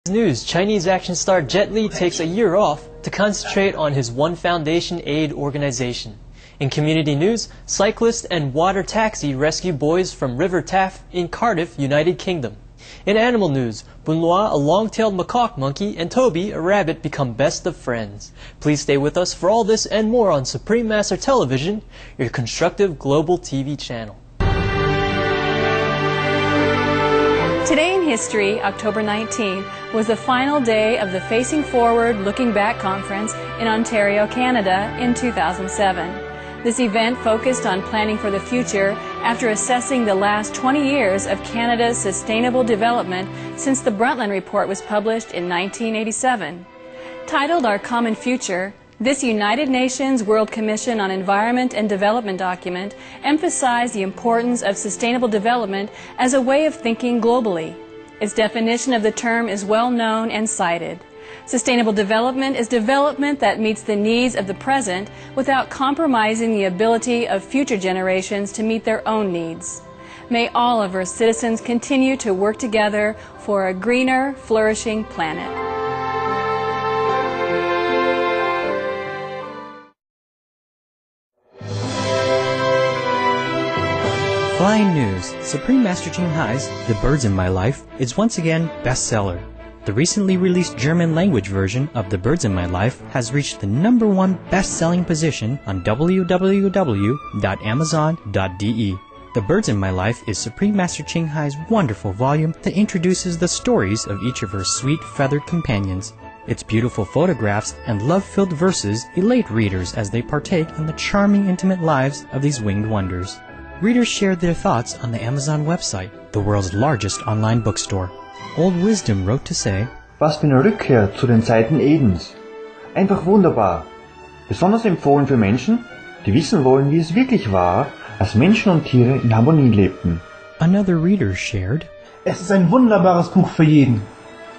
News, Chinese action star Jet Li takes a year off to concentrate on his One Foundation aid organization. In community news, cyclist and water taxi rescue boys from River Taff in Cardiff, United Kingdom. In animal news, Bunloa, a long-tailed macaque monkey, and Toby, a rabbit, become best of friends. Please stay with us for all this and more on Supreme Master Television, your constructive global TV channel. Today in history, October 19th, was the final day of the Facing Forward, Looking Back Conference in Ontario, Canada in 2007. This event focused on planning for the future after assessing the last 20 years of Canada's sustainable development since the Brundtland Report was published in 1987. Titled Our Common Future, this United Nations World Commission on Environment and Development document emphasized the importance of sustainable development as a way of thinking globally. Its definition of the term is well known and cited. Sustainable development is development that meets the needs of the present without compromising the ability of future generations to meet their own needs. May all of our citizens continue to work together for a greener, flourishing planet. Flying news, Supreme Master Ching Hai's The Birds in My Life is once again bestseller. The recently released German language version of The Birds in My Life has reached the #1 best-selling position on www.amazon.de. The Birds in My Life is Supreme Master Ching Hai's wonderful volume that introduces the stories of each of her sweet feathered companions. Its beautiful photographs and love-filled verses elate readers as they partake in the charming intimate lives of these winged wonders. Readers shared their thoughts on the Amazon website, the world's largest online bookstore. Old Wisdom wrote to say, Was für eine Rückkehr zu den Zeiten Edens. Einfach wunderbar. Besonders empfohlen für Menschen, die wissen wollen, wie es wirklich war, als Menschen und Tiere in Harmonie lebten. Another reader shared, Es ist ein wunderbares Buch für jeden.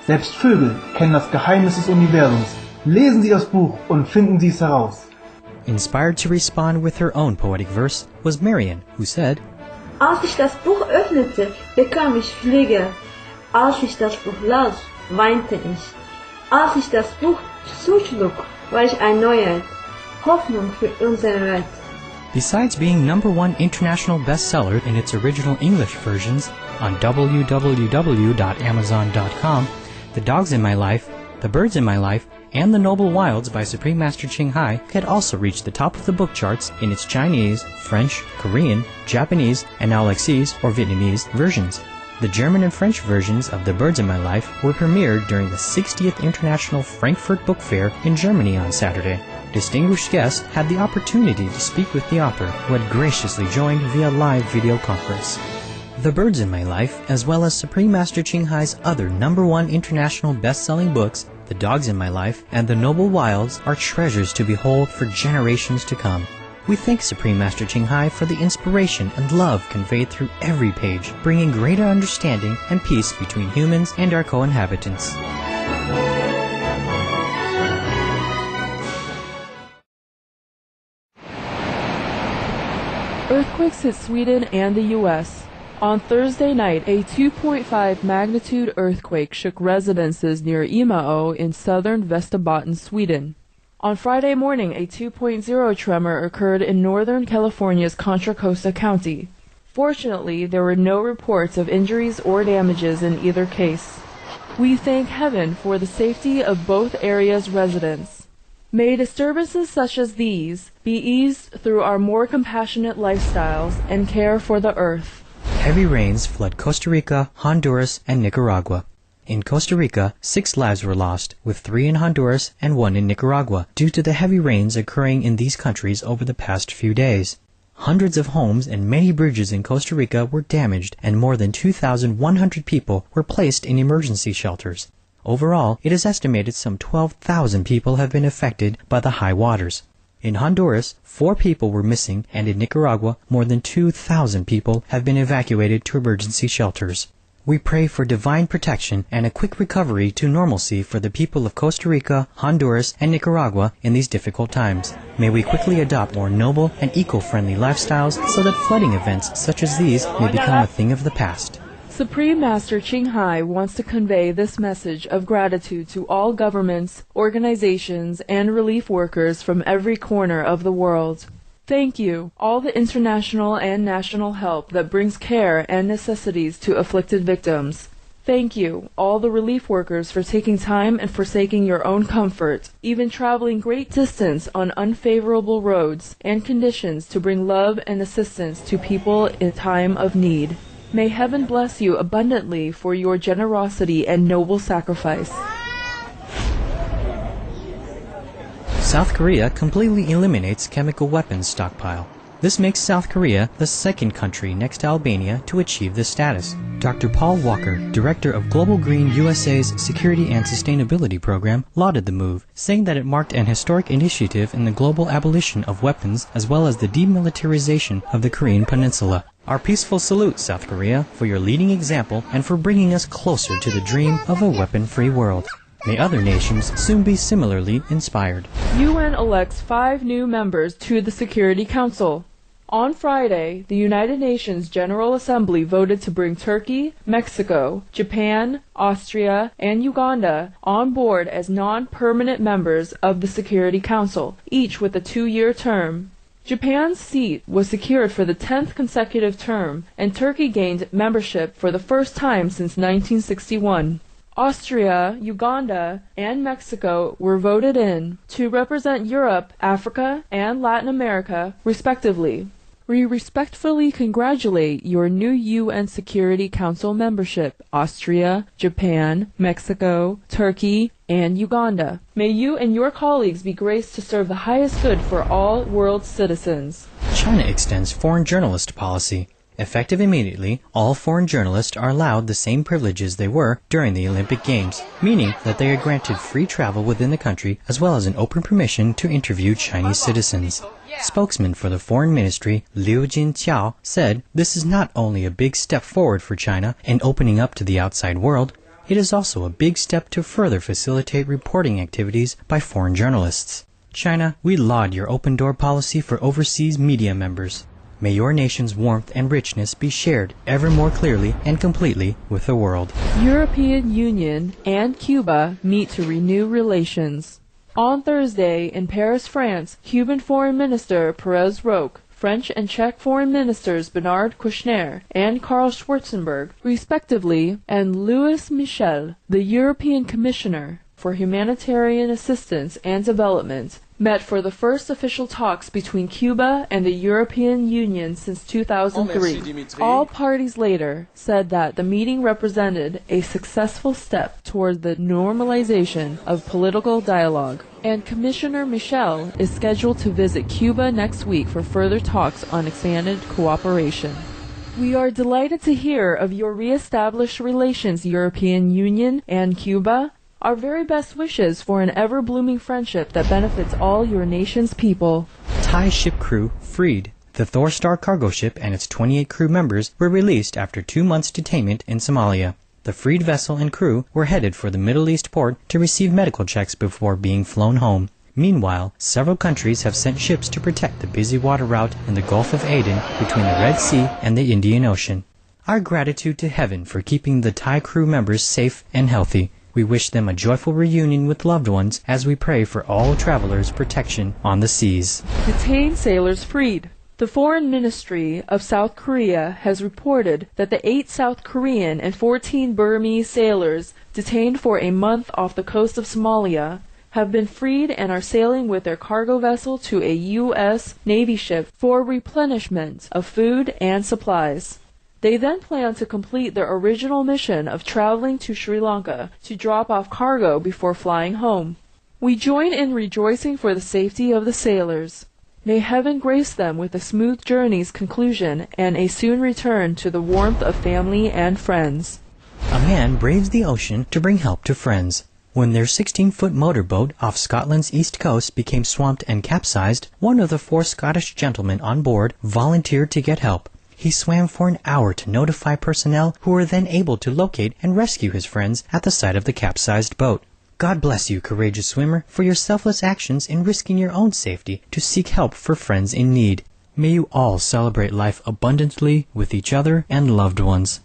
Selbst Vögel kennen das Geheimnis des Universums. Lesen Sie das Buch und finden Sie es heraus. Inspired to respond with her own poetic verse was Marian, who said, Als ich das Buch öffnete, bekam ich Flügel. Als ich das Buch las, weinte ich. Als ich das Buch zuschlug, war ich erneuert. Hoffnung für unsere Welt. Besides being #1 international bestseller in its original English versions on www.amazon.com, The Dogs in My Life, The Birds in My Life, and The Noble Wilds by Supreme Master Ching Hai had also reached the top of the book charts in its Chinese, French, Korean, Japanese, and Alexese or Vietnamese versions. The German and French versions of The Birds in My Life were premiered during the 60th International Frankfurt Book Fair in Germany on Saturday. Distinguished guests had the opportunity to speak with the author, who had graciously joined via live video conference. The Birds in My Life, as well as Supreme Master Ching Hai's other #1 international best-selling books, The Dogs in My Life and The Noble Wilds, are treasures to behold for generations to come. We thank Supreme Master Ching Hai for the inspiration and love conveyed through every page, bringing greater understanding and peace between humans and our co-inhabitants. Earthquakes hit Sweden and the U.S. On Thursday night, a 2.5 magnitude earthquake shook residences near Imao in southern Västerbotten, Sweden. On Friday morning, a 2.0 tremor occurred in northern California's Contra Costa County. Fortunately, there were no reports of injuries or damages in either case. We thank heaven for the safety of both areas' residents. May disturbances such as these be eased through our more compassionate lifestyles and care for the earth. Heavy rains flood Costa Rica, Honduras, and Nicaragua. In Costa Rica, 6 lives were lost, with 3 in Honduras and 1 in Nicaragua, due to the heavy rains occurring in these countries over the past few days. Hundreds of homes and many bridges in Costa Rica were damaged, and more than 2,100 people were placed in emergency shelters. Overall, it is estimated some 12,000 people have been affected by the high waters. In Honduras, 4 people were missing, and in Nicaragua, more than 2,000 people have been evacuated to emergency shelters. We pray for divine protection and a quick recovery to normalcy for the people of Costa Rica, Honduras, and Nicaragua in these difficult times. May we quickly adopt more noble and eco-friendly lifestyles so that flooding events such as these may become a thing of the past. Supreme Master Ching Hai wants to convey this message of gratitude to all governments, organizations, and relief workers from every corner of the world. Thank you, all the international and national help that brings care and necessities to afflicted victims. Thank you, all the relief workers, for taking time and forsaking your own comfort, even traveling great distance on unfavorable roads and conditions to bring love and assistance to people in time of need. May heaven bless you abundantly for your generosity and noble sacrifice. South Korea completely eliminates chemical weapons stockpile. This makes South Korea the second country next to Albania to achieve this status. Dr. Paul Walker, director of Global Green USA's Security and Sustainability Program, lauded the move, saying that it marked an historic initiative in the global abolition of weapons as well as the demilitarization of the Korean Peninsula. Our peaceful salute, South Korea, for your leading example and for bringing us closer to the dream of a weapon-free world. May other nations soon be similarly inspired. UN elects 5 new members to the Security Council. On Friday, the United Nations General Assembly voted to bring Turkey, Mexico, Japan, Austria, and Uganda on board as non-permanent members of the Security Council, each with a 2-year term. Japan's seat was secured for the 10th consecutive term, and Turkey gained membership for the first time since 1961. Austria, Uganda, and Mexico were voted in to represent Europe, Africa, and Latin America, respectively. We respectfully congratulate your new UN Security Council membership, Austria, Japan, Mexico, Turkey, and Uganda. May you and your colleagues be graced to serve the highest good for all world citizens. China extends foreign journalist policy. Effective immediately, all foreign journalists are allowed the same privileges they were during the Olympic Games, meaning that they are granted free travel within the country as well as an open permission to interview Chinese citizens. Spokesman for the Foreign Ministry, Liu Jinqiao, said this is not only a big step forward for China in opening up to the outside world, it is also a big step to further facilitate reporting activities by foreign journalists. China, we laud your open-door policy for overseas media members. May your nation's warmth and richness be shared ever more clearly and completely with the world. European Union and Cuba meet to renew relations. On Thursday in Paris, France, Cuban Foreign Minister Pérez Roque, French and Czech Foreign Ministers Bernard Kouchner and Karl Schwarzenberg, respectively, and Louis Michel, the European Commissioner for Humanitarian Assistance and Development, met for the first official talks between Cuba and the European Union since 2003. All parties later said that the meeting represented a successful step toward the normalization of political dialogue, and Commissioner Michel is scheduled to visit Cuba next week for further talks on expanded cooperation. We are delighted to hear of your re-established relations, European Union and Cuba. Our very best wishes for an ever-blooming friendship that benefits all your nation's people. Thai ship crew freed. The Thor Star cargo ship and its 28 crew members were released after 2 months' detainment in Somalia. The freed vessel and crew were headed for the Middle East port to receive medical checks before being flown home. Meanwhile, several countries have sent ships to protect the busy water route in the Gulf of Aden between the Red Sea and the Indian Ocean. Our gratitude to heaven for keeping the Thai crew members safe and healthy. We wish them a joyful reunion with loved ones as we pray for all travelers' protection on the seas. Detained sailors freed. The Foreign Ministry of South Korea has reported that the 8 South Korean and 14 Burmese sailors detained for a month off the coast of Somalia have been freed and are sailing with their cargo vessel to a U.S. Navy ship for replenishment of food and supplies. They then plan to complete their original mission of traveling to Sri Lanka to drop off cargo before flying home. We join in rejoicing for the safety of the sailors. May heaven grace them with a smooth journey's conclusion and a soon return to the warmth of family and friends. A man braves the ocean to bring help to friends. When their 16-foot motorboat off Scotland's east coast became swamped and capsized, one of the 4 Scottish gentlemen on board volunteered to get help. He swam for an hour to notify personnel who were then able to locate and rescue his friends at the site of the capsized boat. God bless you, courageous swimmer, for your selfless actions in risking your own safety to seek help for friends in need. May you all celebrate life abundantly with each other and loved ones.